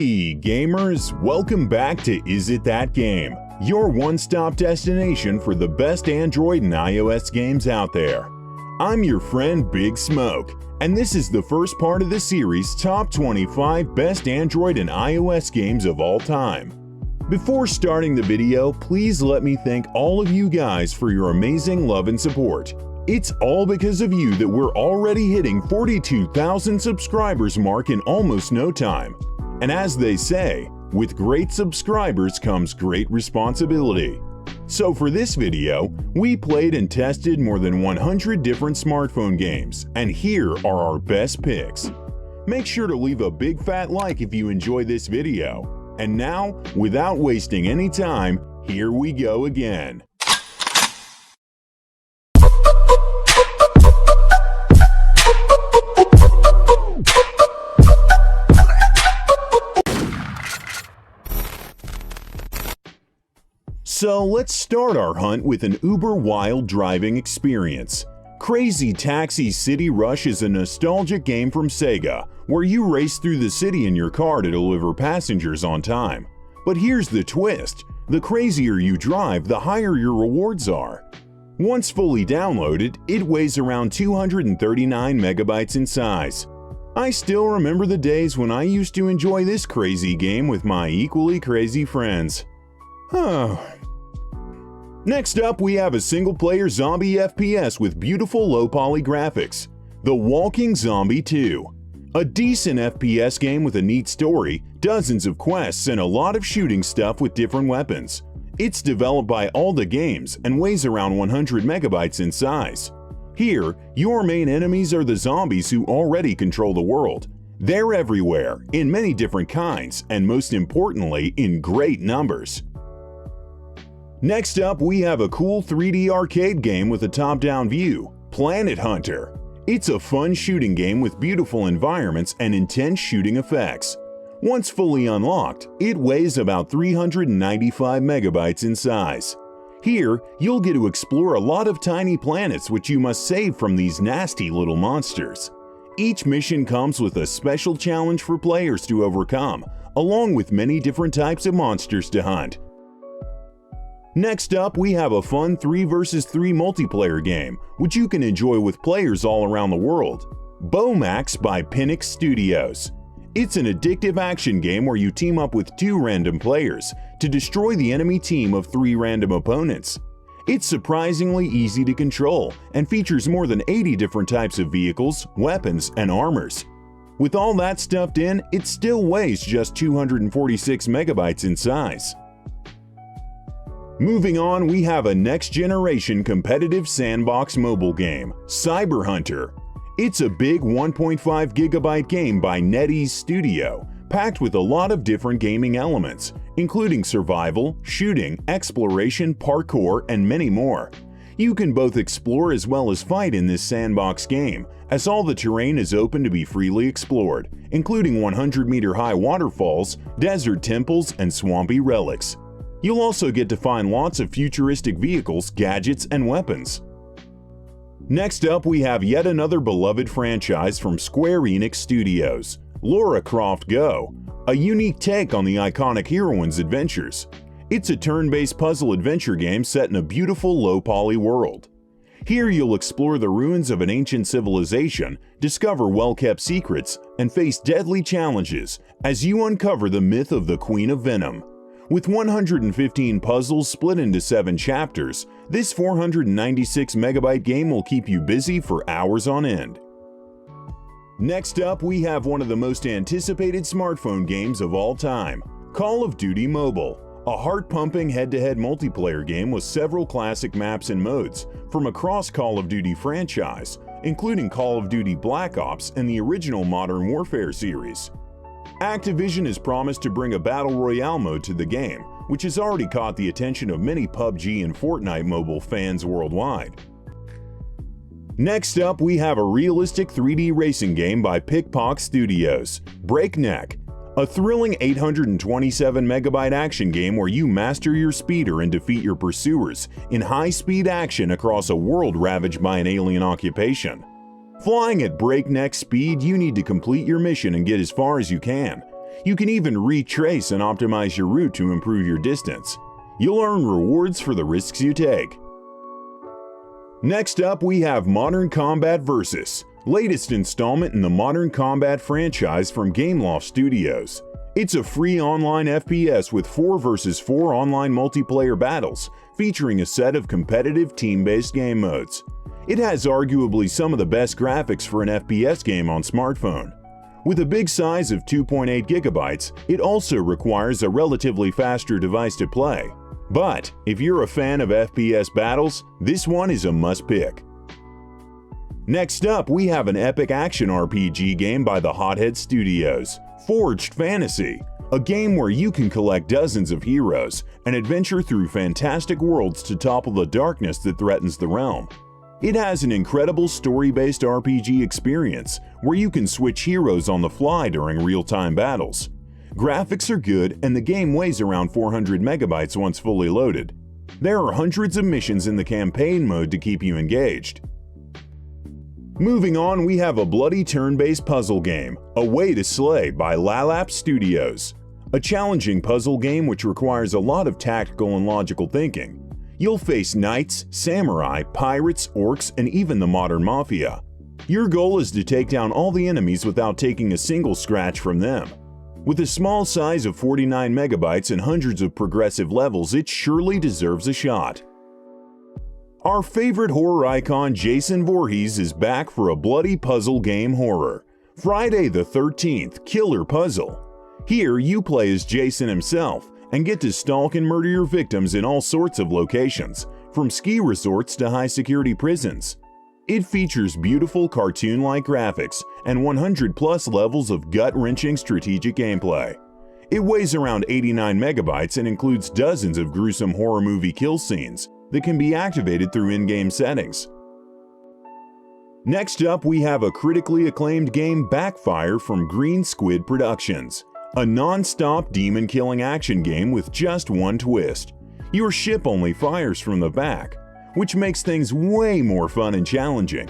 Hey gamers, welcome back to Is It That Game, your one-stop destination for the best Android and iOS games out there. I'm your friend Big Smoke, and this is the first part of the series Top 25 Best Android and iOS Games of All Time. Before starting the video, please let me thank all of you guys for your amazing love and support. It's all because of you that we're already hitting 42,000 subscribers mark in almost no time. And as they say, with great subscribers comes great responsibility. So for this video, we played and tested more than 100 different smartphone games, and here are our best picks. Make sure to leave a big fat like if you enjoy this video. And now, without wasting any time, here we go again. So let's start our hunt with an uber wild driving experience. Crazy Taxi City Rush is a nostalgic game from Sega, where you race through the city in your car to deliver passengers on time. But here's the twist, the crazier you drive, the higher your rewards are. Once fully downloaded, it weighs around 239 megabytes in size. I still remember the days when I used to enjoy this crazy game with my equally crazy friends. Next up, we have a single-player zombie FPS with beautiful low-poly graphics, The Walking Zombie 2. A decent FPS game with a neat story, dozens of quests, and a lot of shooting stuff with different weapons. It's developed by All the Games and weighs around 100 megabytes in size. Here, your main enemies are the zombies who already control the world. They're everywhere, in many different kinds, and most importantly, in great numbers. Next up, we have a cool 3D arcade game with a top-down view, Planet Hunter. It's a fun shooting game with beautiful environments and intense shooting effects. Once fully unlocked, it weighs about 395 megabytes in size. Here, you'll get to explore a lot of tiny planets which you must save from these nasty little monsters. Each mission comes with a special challenge for players to overcome, along with many different types of monsters to hunt. Next up, we have a fun 3 vs 3 multiplayer game, which you can enjoy with players all around the world. Bomax by Pinix Studios. It's an addictive action game where you team up with 2 random players to destroy the enemy team of 3 random opponents. It's surprisingly easy to control and features more than 80 different types of vehicles, weapons, and armors. With all that stuffed in, it still weighs just 246 megabytes in size. Moving on, we have a next-generation competitive sandbox mobile game, Cyber Hunter. It's a big 1.5 gigabyte game by NetEase Studio, packed with a lot of different gaming elements, including survival, shooting, exploration, parkour, and many more. You can both explore as well as fight in this sandbox game, as all the terrain is open to be freely explored, including 100-meter-high waterfalls, desert temples, and swampy relics. You'll also get to find lots of futuristic vehicles, gadgets, and weapons. Next up, we have yet another beloved franchise from Square Enix Studios, Lara Croft Go, a unique take on the iconic heroine's adventures. It's a turn-based puzzle adventure game set in a beautiful low-poly world. Here you'll explore the ruins of an ancient civilization, discover well-kept secrets, and face deadly challenges as you uncover the myth of the Queen of Venom. With 115 puzzles split into 7 chapters, this 496 megabyte game will keep you busy for hours on end. Next up, we have one of the most anticipated smartphone games of all time, Call of Duty Mobile, a heart-pumping head-to-head multiplayer game with several classic maps and modes from across Call of Duty franchise, including Call of Duty Black Ops and the original Modern Warfare series. Activision has promised to bring a Battle Royale mode to the game, which has already caught the attention of many PUBG and Fortnite mobile fans worldwide. Next up, we have a realistic 3D racing game by Pickpock Studios, Breakneck, a thrilling 827 megabyte action game where you master your speeder and defeat your pursuers in high-speed action across a world ravaged by an alien occupation. Flying at breakneck speed, you need to complete your mission and get as far as you can. You can even retrace and optimize your route to improve your distance. You'll earn rewards for the risks you take. Next up, we have Modern Combat Versus, latest installment in the Modern Combat franchise from Gameloft Studios. It's a free online FPS with 4 vs 4 online multiplayer battles, featuring a set of competitive team-based game modes. It has arguably some of the best graphics for an FPS game on smartphone. With a big size of 2.8 GB, it also requires a relatively faster device to play. But if you're a fan of FPS battles, this one is a must-pick. Next up, we have an epic action RPG game by the Hothead Studios, Forged Fantasy, a game where you can collect dozens of heroes and adventure through fantastic worlds to topple the darkness that threatens the realm. It has an incredible story-based RPG experience where you can switch heroes on the fly during real-time battles. Graphics are good and the game weighs around 400 megabytes once fully loaded. There are hundreds of missions in the campaign mode to keep you engaged. Moving on, we have a bloody turn-based puzzle game, A Way to Slay by Lalap Studios. A challenging puzzle game which requires a lot of tactical and logical thinking. You'll face knights, samurai, pirates, orcs, and even the modern mafia. Your goal is to take down all the enemies without taking a single scratch from them. With a small size of 49 megabytes and hundreds of progressive levels, it surely deserves a shot. Our favorite horror icon Jason Voorhees is back for a bloody puzzle game horror, Friday the 13th Killer Puzzle. Here you play as Jason himself and get to stalk and murder your victims in all sorts of locations, from ski resorts to high-security prisons. It features beautiful cartoon-like graphics and 100-plus levels of gut-wrenching strategic gameplay. It weighs around 89 megabytes and includes dozens of gruesome horror movie kill scenes that can be activated through in-game settings. Next up, we have a critically acclaimed game Backfire from Green Squid Productions, a non-stop demon-killing action game with just one twist. Your ship only fires from the back, which makes things way more fun and challenging.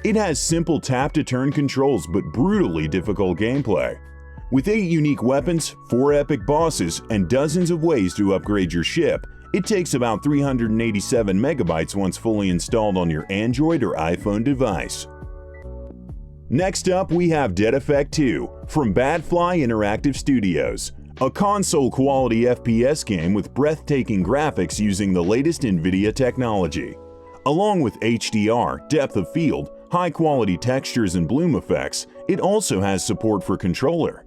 It has simple tap-to-turn controls but brutally difficult gameplay. With 8 unique weapons, 4 epic bosses, and dozens of ways to upgrade your ship, it takes about 387 megabytes once fully installed on your Android or iPhone device. Next up, we have Dead Effect 2 from Badfly Interactive Studios, a console-quality FPS game with breathtaking graphics using the latest NVIDIA technology. Along with HDR, depth of field, high-quality textures, and bloom effects, it also has support for controller.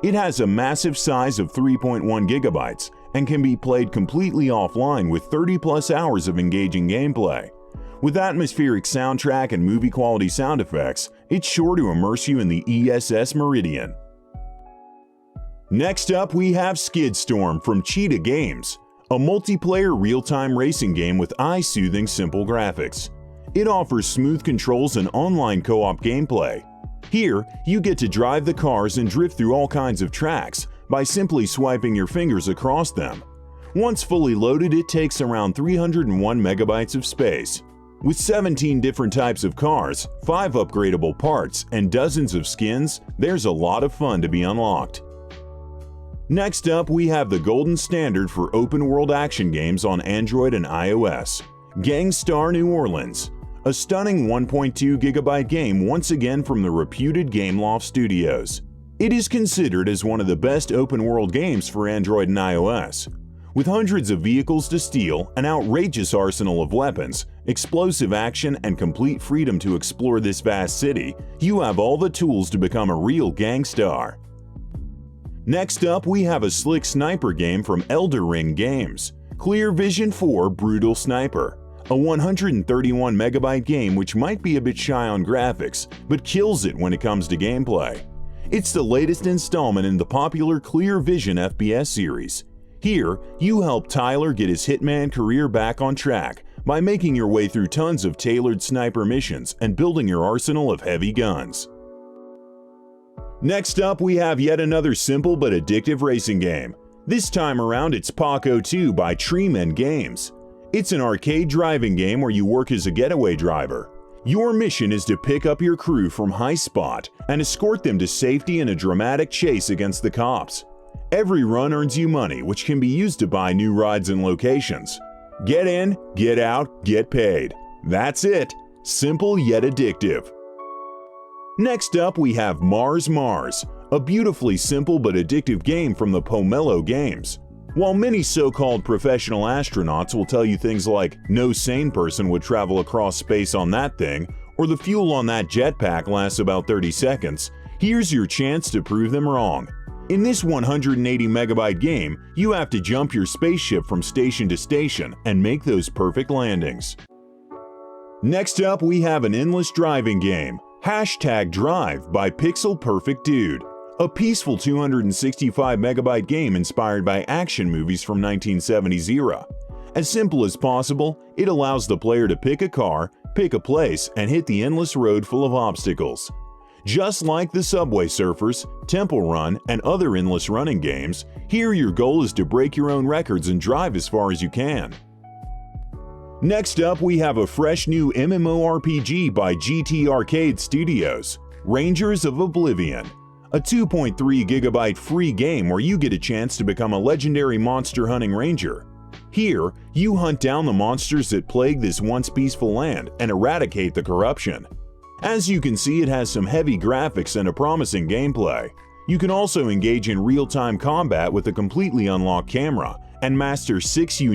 It has a massive size of 3.1 gigabytes and can be played completely offline with 30-plus hours of engaging gameplay. With atmospheric soundtrack and movie-quality sound effects, it's sure to immerse you in the ESS Meridian. Next up, we have Skidstorm from Cheetah Games, a multiplayer real-time racing game with eye-soothing simple graphics. It offers smooth controls and online co-op gameplay. Here, you get to drive the cars and drift through all kinds of tracks by simply swiping your fingers across them. Once fully loaded, it takes around 301 megabytes of space. With 17 different types of cars, 5 upgradable parts, and dozens of skins, there's a lot of fun to be unlocked. Next up, we have the golden standard for open-world action games on Android and iOS, Gangstar New Orleans, a stunning 1.2 gigabyte game once again from the reputed Gameloft Studios. It is considered as one of the best open-world games for Android and iOS. With hundreds of vehicles to steal, an outrageous arsenal of weapons, explosive action, and complete freedom to explore this vast city, you have all the tools to become a real gangstar. Next up, we have a slick sniper game from Elder Ring Games, Clear Vision 4 Brutal Sniper, a 131 megabyte game which might be a bit shy on graphics, but kills it when it comes to gameplay. It's the latest installment in the popular Clear Vision FPS series. Here, you help Tyler get his Hitman career back on track by making your way through tons of tailored sniper missions and building your arsenal of heavy guns. Next up, we have yet another simple but addictive racing game. This time around, it's Paco 2 by Treeman Games. It's an arcade driving game where you work as a getaway driver. Your mission is to pick up your crew from High Spot and escort them to safety in a dramatic chase against the cops. Every run earns you money, which can be used to buy new rides and locations. Get in, get out, get paid. That's it. Simple yet addictive. Next up, we have Mars, a beautifully simple but addictive game from the Pomelo Games. While many so-called professional astronauts will tell you things like no sane person would travel across space on that thing, or the fuel on that jetpack lasts about 30 seconds, here's your chance to prove them wrong. In this 180 megabyte game, you have to jump your spaceship from station to station and make those perfect landings. Next up, we have an endless driving game, #Drive by Pixel Perfect Dude, a peaceful 265 megabyte game inspired by action movies from 1970s era. As simple as possible, it allows the player to pick a car, pick a place, and hit the endless road full of obstacles. Just like the Subway Surfers, Temple Run, and other endless running games, here your goal is to break your own records and drive as far as you can. Next up, we have a fresh new MMORPG by GT Arcade Studios, Rangers of Oblivion, a 2.3 gigabyte free game where you get a chance to become a legendary monster hunting ranger. Here, you hunt down the monsters that plague this once peaceful land and eradicate the corruption. As you can see, it has some heavy graphics and a promising gameplay. You can also engage in real-time combat with a completely unlocked camera and master 6 unique